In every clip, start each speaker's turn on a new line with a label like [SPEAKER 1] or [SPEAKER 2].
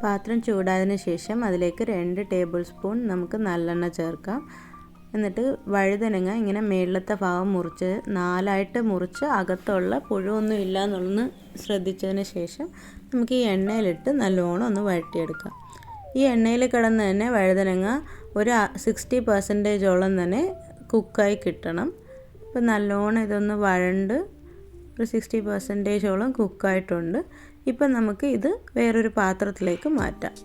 [SPEAKER 1] പാത്രം ചൂടായതിനു ശേഷം അതിലേക്ക് 2 ടേബിൾ സ്പൂൺ നമുക്ക് നല്ലെണ്ണ ചേർക്കാം. എന്നിട്ട് വഴുതനങ്ങ ഇങ്ങനെ മേളിലത്തെ ഭാഗം മുറിച്ച് 4ആയിട്ട് മുറിച്ച് അകത്തുള്ള പുഴുവൊന്നും ഇല്ല എന്നുള്ളത് ശ്രദ്ധിച്ചതിന് ശേഷം നമുക്ക് ഈ എണ്ണയിലിട്ട് നല്ലോണം ഒന്ന് വഴറ്റിയെടുക്കാം. ഈ എണ്ണയിൽ കിടന്ന് തന്നെ വഴുതനങ്ങ ഒരു 60% തന്നെ കുക്കായി കിട്ടണം. അപ്പോൾ നല്ലോണം ഇതൊന്ന് വഴണ്ട് ഒരു 60% കുക്കായിട്ടുണ്ട്. ഇപ്പം നമുക്ക് ഇത് വേറൊരു പാത്രത്തിലേക്ക് മാറ്റാം.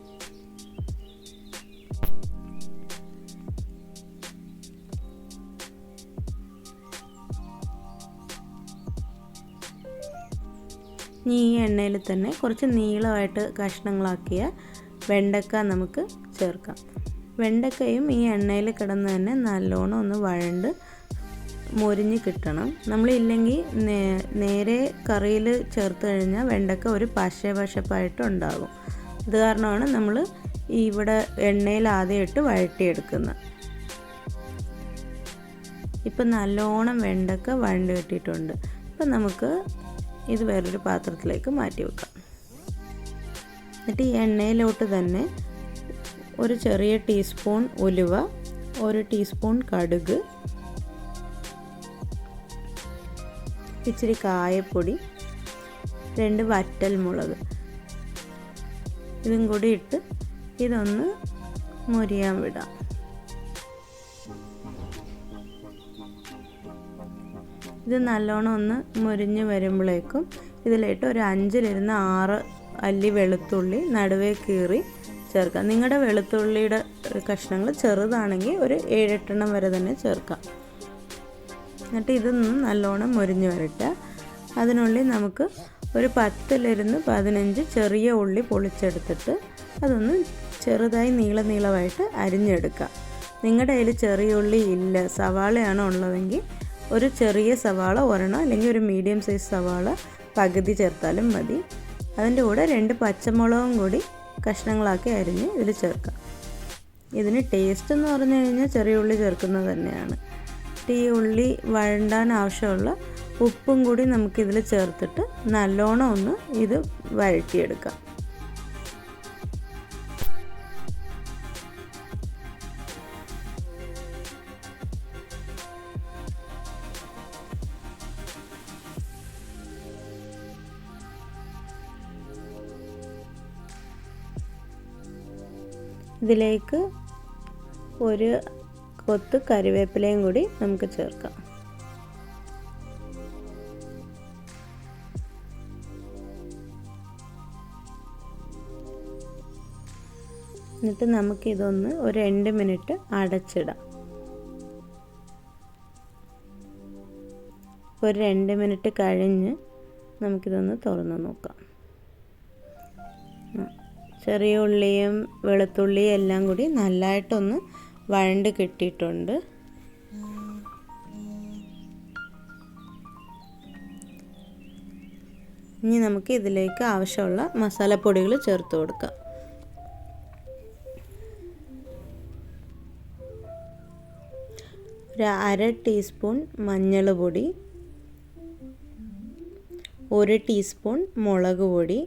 [SPEAKER 1] ഇനി ഈ എണ്ണയിൽ തന്നെ കുറച്ച് നീളമായിട്ട് കഷ്ണങ്ങളാക്കിയ വെണ്ടക്ക നമുക്ക് ചേർക്കാം. വെണ്ടക്കയും ഈ എണ്ണയിൽ കിടന്ന് തന്നെ നല്ലോണം ഒന്ന് വഴണ്ട് മൊരിഞ്ഞ് കിട്ടണം. നമ്മളില്ലെങ്കിൽ നേരെ കറിയിൽ ചേർത്ത് കഴിഞ്ഞാൽ വെണ്ടക്ക ഒരു പശപ്പായിട്ടുണ്ടാകും. അത് കാരണമാണ് നമ്മൾ ഇവിടെ എണ്ണയിൽ ആദ്യം ഇട്ട് വഴറ്റിയെടുക്കുന്നത്. ഇപ്പം നല്ലോണം വെണ്ടക്ക വഴണ്ട് കിട്ടിയിട്ടുണ്ട്. ഇപ്പം നമുക്ക് ഇത് വേറൊരു പാത്രത്തിലേക്ക് മാറ്റി വെക്കാം. എന്നിട്ട് ഈ എണ്ണയിലോട്ട് തന്നെ ഒരു ചെറിയ ടീസ്പൂൺ ഉലുവ, 1 ടീസ്പൂൺ കടുക്, ഇച്ചിരി കായപ്പൊടി, 2 വറ്റൽമുളക് ഇതും കൂടി ഇട്ട് ഇതൊന്ന് മൊരിയാൻ വിടാം. ഇത് നല്ലോണം ഒന്ന് മുരിഞ്ഞ് വരുമ്പോഴേക്കും ഇതിലേക്ക് ഒരു 5-6 അല്ലി വെളുത്തുള്ളി നടുവേ കീറി ചേർക്കാം. നിങ്ങളുടെ വെളുത്തുള്ളിയുടെ കഷ്ണങ്ങൾ ചെറുതാണെങ്കിൽ ഒരു 7-8 വരെ തന്നെ ചേർക്കാം. എന്നിട്ട് ഇതൊന്ന് നല്ലോണം മുരിഞ്ഞ് വരട്ടെ. അതിനുള്ളിൽ നമുക്ക് ഒരു 10-15 ചെറിയ ഉള്ളി പൊളിച്ചെടുത്തിട്ട് അതൊന്ന് ചെറുതായി നീളമായിട്ട് അരിഞ്ഞെടുക്കാം. നിങ്ങളുടെ കയ്യിൽ ചെറിയ ഉള്ളി ഇല്ല, സവാളയാണ് ഉള്ളതെങ്കിൽ ഒരു ചെറിയ സവാള ഒരെണ്ണം അല്ലെങ്കിൽ ഒരു മീഡിയം സൈസ് സവാള പകുതി ചേർത്താലും മതി. അതിൻ്റെ കൂടെ 2 പച്ചമുളകും കൂടി കഷ്ണങ്ങളാക്കി അരിഞ്ഞ് ഇതിൽ ചേർക്കാം. ഇതിന് ടേസ്റ്റ് എന്ന് പറഞ്ഞു കഴിഞ്ഞാൽ ചെറിയ ഉള്ളി ചേർക്കുന്നത് തന്നെയാണ്. ഈ ഉള്ളി വഴണ്ടാൻ ആവശ്യമുള്ള ഉപ്പും കൂടി നമുക്കിതിൽ ചേർത്തിട്ട് നല്ലോണം ഒന്ന് ഇത് വഴറ്റിയെടുക്കാം. ഇതിലേക്ക് ഒരു കൊത്ത് കറിവേപ്പിലയും കൂടി നമുക്ക് ചേർക്കാം. എന്നിട്ട് നമുക്കിതൊന്ന് ഒരു 2 മിനിറ്റ് അടച്ചിടാം. ഒരു 2 മിനിറ്റ് കഴിഞ്ഞ് നമുക്കിതൊന്ന് തുറന്ന് നോക്കാം. ചെറിയ ഉള്ളിയും വെളുത്തുള്ളിയും എല്ലാം കൂടി നല്ലതായിട്ടൊന്ന് വഴണ്ട് കിട്ടിയിട്ടുണ്ട്. ഇനി നമുക്ക് ഇതിലേക്ക് ആവശ്യമുള്ള മസാലപ്പൊടികൾ ചേർത്ത് കൊടുക്കാം. ഒരു 1/2 ടീസ്പൂൺ മഞ്ഞൾ പൊടി, 1 ടീസ്പൂൺ മുളക് പൊടി,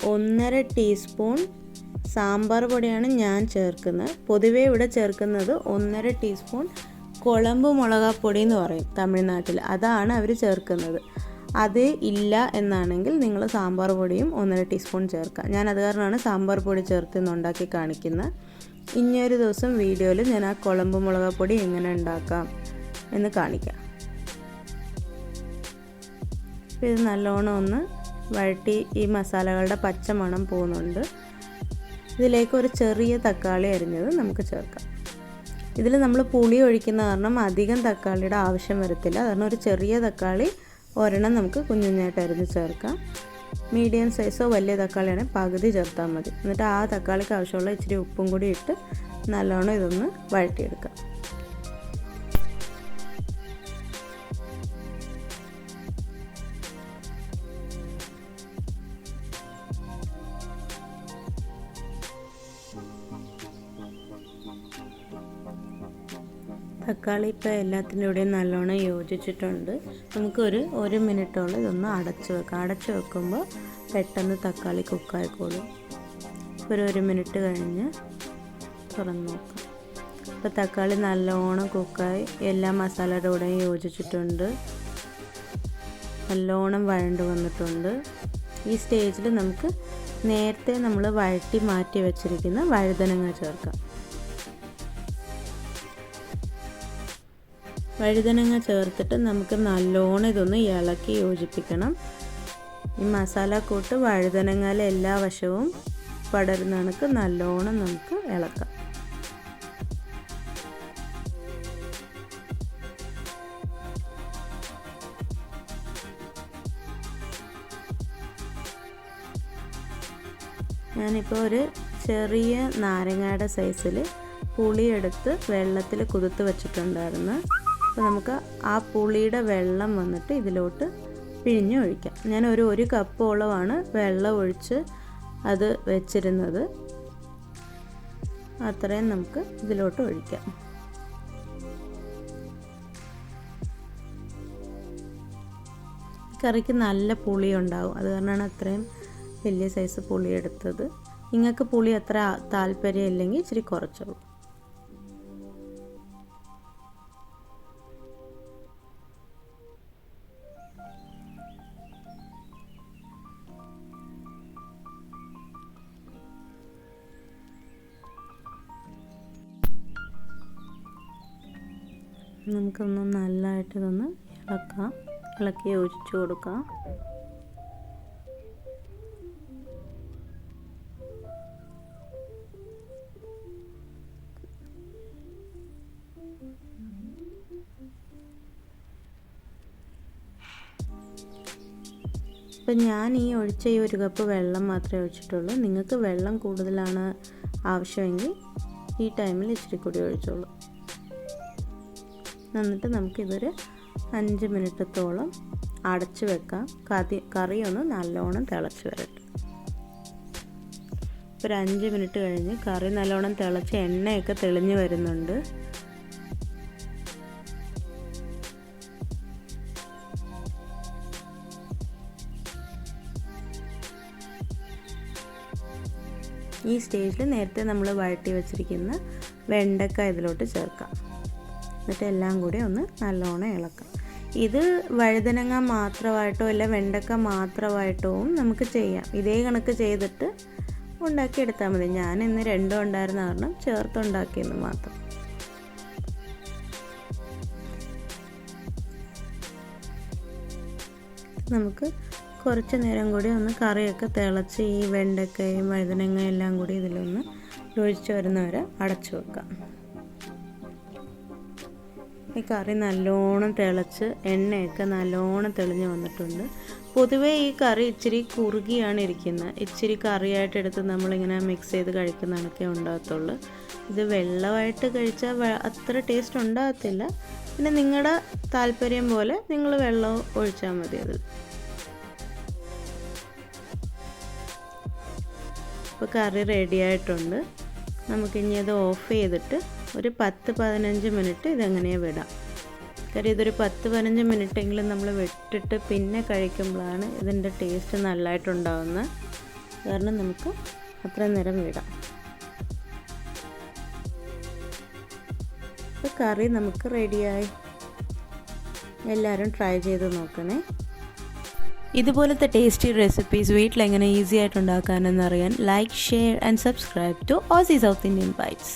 [SPEAKER 1] 1/2 ടീസ്പൂൺ സാമ്പാർ പൊടിയാണ് ഞാൻ ചേർക്കുന്നത്. പൊതുവേ ഇവിടെ ചേർക്കുന്നത് 1/2 ടീസ്പൂൺ കുളമ്പ് മുളകാപ്പൊടി എന്ന് പറയും തമിഴ്നാട്ടിൽ, അതാണ് അവർ ചേർക്കുന്നത്. അത് ഇല്ല എന്നാണെങ്കിൽ നിങ്ങൾ സാമ്പാർ പൊടിയും 1/2 ടീസ്പൂൺ ചേർക്കാം. ഞാൻ അത് കാരണമാണ് സാമ്പാർ പൊടി ചേർത്ത് ഇന്ന് ഉണ്ടാക്കി കാണിക്കുന്നത്. ഇനിയൊരു ദിവസം വീഡിയോയിൽ ഞാൻ ആ കുളമ്പ് മുളകാപ്പൊടി എങ്ങനെ ഉണ്ടാക്കാം എന്ന് കാണിക്കാം. ഇത് നല്ലോണം ഒന്ന് വഴറ്റി ഈ മസാലകളുടെ പച്ച മണം പോകുന്നുണ്ട്. ഇതിലേക്ക് ഒരു ചെറിയ തക്കാളി അരിഞ്ഞത് നമുക്ക് ചേർക്കാം. ഇതിൽ നമ്മൾ പുളി ഒഴിക്കുന്ന കാരണം അധികം തക്കാളിയുടെ ആവശ്യം വരത്തില്ല. കാരണം ഒരു ചെറിയ തക്കാളി ഒരെണ്ണം നമുക്ക് കുഞ്ഞുഞ്ഞായിട്ട് അരിഞ്ഞ് ചേർക്കാം. മീഡിയം സൈസോ വലിയ തക്കാളിയാണെങ്കിൽ പകുതി ചേർത്താൽ മതി. എന്നിട്ട് ആ തക്കാളിക്ക് ആവശ്യമുള്ള ഇച്ചിരി ഉപ്പും കൂടി ഇട്ട് നല്ലോണം ഇതൊന്ന് വഴറ്റിയെടുക്കാം. തക്കാളി ഇപ്പോൾ എല്ലാത്തിൻ്റെ കൂടെയും നല്ലോണം യോജിച്ചിട്ടുണ്ട്. നമുക്കൊരു 1 മിനിറ്റോളം ഇതൊന്ന് അടച്ചു വെക്കാം. അടച്ചു വെക്കുമ്പോൾ പെട്ടെന്ന് തക്കാളി കുക്കായിക്കോളും. ഒരു 1 മിനിറ്റ് കഴിഞ്ഞ് തുറന്ന് നോക്കാം. ഇപ്പോൾ തക്കാളി നല്ലോണം കുക്കായി എല്ലാ മസാലയുടെ കൂടെയും യോജിച്ചിട്ടുണ്ട്. നല്ലോണം വഴണ്ട് വന്നിട്ടുണ്ട്. ഈ സ്റ്റേജിൽ നമുക്ക് നേരത്തെ നമ്മൾ വഴറ്റി മാറ്റി വെച്ചിരിക്കുന്ന വഴുതനങ്ങ ചേർക്കാം. വഴുതനങ്ങ ചേർത്തിട്ട് നമുക്ക് നല്ലോണം ഇതൊന്ന് ഇളക്കി യോജിപ്പിക്കണം. ഈ മസാലക്കൂട്ട് വഴുതനങ്ങയിലെ എല്ലാ വശവും പടരുന്ന കണക്ക് നല്ലോണം നമുക്ക് ഇളക്കാം. ഞാനിപ്പോൾ ഒരു ചെറിയ നാരങ്ങയുടെ സൈസിൽ പുളിയെടുത്ത് വെള്ളത്തിൽ കുതിർത്ത് വെച്ചിട്ടുണ്ടായിരുന്നു. അപ്പോൾ നമുക്ക് ആ പുളിയുടെ വെള്ളം വന്നിട്ട് ഇതിലോട്ട് പിഴിഞ്ഞ് ഒഴിക്കാം. ഞാൻ ഒരു കപ്പോളമാണ് വെള്ളം ഒഴിച്ച് അത് വെച്ചിരുന്നത്. അത്രയും നമുക്ക് ഇതിലോട്ട് ഒഴിക്കാം. കറിക്ക് നല്ല പുളി ഉണ്ടാവും, അത് കാരണമാണ് അത്രയും വലിയ സൈസ് പുളി എടുത്തത്. നിങ്ങൾക്ക് പുളി അത്ര താല്പര്യം ഇല്ലെങ്കിൽ ഇച്ചിരി കുറച്ചോളൂ. നമുക്കൊന്ന് നല്ലതായിട്ട് ഇതൊന്ന് ഇളക്കി യോജിച്ച് കൊടുക്കാം. ഇപ്പം ഞാൻ ഈ ഒഴിച്ച ഈ 1 കപ്പ് വെള്ളം മാത്രമേ ഒഴിച്ചിട്ടുള്ളൂ. നിങ്ങൾക്ക് വെള്ളം കൂടുതലാണ് ആവശ്യമെങ്കിൽ ഈ ടൈമിൽ ഇച്ചിരി കൂടി ഒഴിച്ചോളൂ. എന്നിട്ട് നമുക്കിതൊരു 5 മിനിറ്റത്തോളം അടച്ച് വെക്കാം. കറി ഒന്ന് നല്ലോണം തിളച്ച് വരട്ടെ. ഒരു 5 മിനിറ്റ് കഴിഞ്ഞ് കറി നല്ലോണം തിളച്ച് എണ്ണയൊക്കെ തെളിഞ്ഞ് വരുന്നുണ്ട്. ഈ സ്റ്റേജിൽ നേരത്തെ നമ്മൾ വഴറ്റി വെച്ചിരിക്കുന്ന വെണ്ടക്ക ഇതിലോട്ട് ചേർക്കാം. എന്നിട്ട് എല്ലാം കൂടി ഒന്ന് നല്ലോണം ഇളക്കാം. ഇത് വഴുതനങ്ങ മാത്രമായിട്ടോ അല്ല വെണ്ടക്ക മാത്രമായിട്ടോ നമുക്ക് ചെയ്യാം. ഇതേ കണക്ക് ചെയ്തിട്ട് ഉണ്ടാക്കിയെടുത്താൽ മതി. ഞാൻ ഇന്ന് 2 ഉണ്ടായിരുന്ന കാരണം ചേർത്തുണ്ടാക്കിയെന്ന് മാത്രം. നമുക്ക് കുറച്ച് നേരം കൂടി ഒന്ന് കറിയൊക്കെ തിളച്ച് ഈ വെണ്ടക്കയും വഴുതനങ്ങയും എല്ലാം കൂടി ഇതിലൊന്ന് യോജിച്ച് വരുന്നവരെ അടച്ചു വെക്കാം. ഈ കറി നല്ലോണം തിളച്ച് എണ്ണയൊക്കെ നല്ലോണം തെളിഞ്ഞ് വന്നിട്ടുണ്ട്. പൊതുവേ ഈ കറി ഇച്ചിരി കുറുകിയാണ് ഇരിക്കുന്നത്. ഇച്ചിരി കറിയായിട്ട് എടുത്ത് നമ്മളിങ്ങനെ മിക്സ് ചെയ്ത് കഴിക്കുന്നതൊക്കെ ഉണ്ടാകത്തുള്ളൂ. ഇത് വെള്ളമായിട്ട് കഴിച്ചാൽ അത്ര ടേസ്റ്റ് ഉണ്ടാകത്തില്ല. പിന്നെ നിങ്ങളുടെ താല്പര്യം പോലെ നിങ്ങൾ വെള്ളം ഒഴിച്ചാൽ മതി. അത് ഇപ്പോൾ കറി റെഡി ആയിട്ടുണ്ട്. നമുക്കിനി അത് ഓഫ് ചെയ്തിട്ട് ഒരു 10-15 മിനിറ്റ് ഇതെങ്ങനെയാണ് വിടാം. കാര്യം ഇതൊരു 10-15 മിനിറ്റെങ്കിലും നമ്മൾ വിട്ടിട്ട് പിന്നെ കഴിക്കുമ്പോഴാണ് ഇതിൻ്റെ ടേസ്റ്റ് നല്ലതായിട്ടുണ്ടാകുന്നത്. കാരണം നമുക്ക് അത്ര നേരം വിടാം. ഇപ്പോൾ കറി നമുക്ക് റെഡിയായി. എല്ലാവരും ട്രൈ ചെയ്ത് നോക്കണേ. ഇതുപോലത്തെ ടേസ്റ്റി റെസിപ്പീസ് വീട്ടിലെങ്ങനെ ഈസി ആയിട്ട് ഉണ്ടാക്കാനെന്നറിയാൻ like, share and subscribe to Aussie South Indian bytes.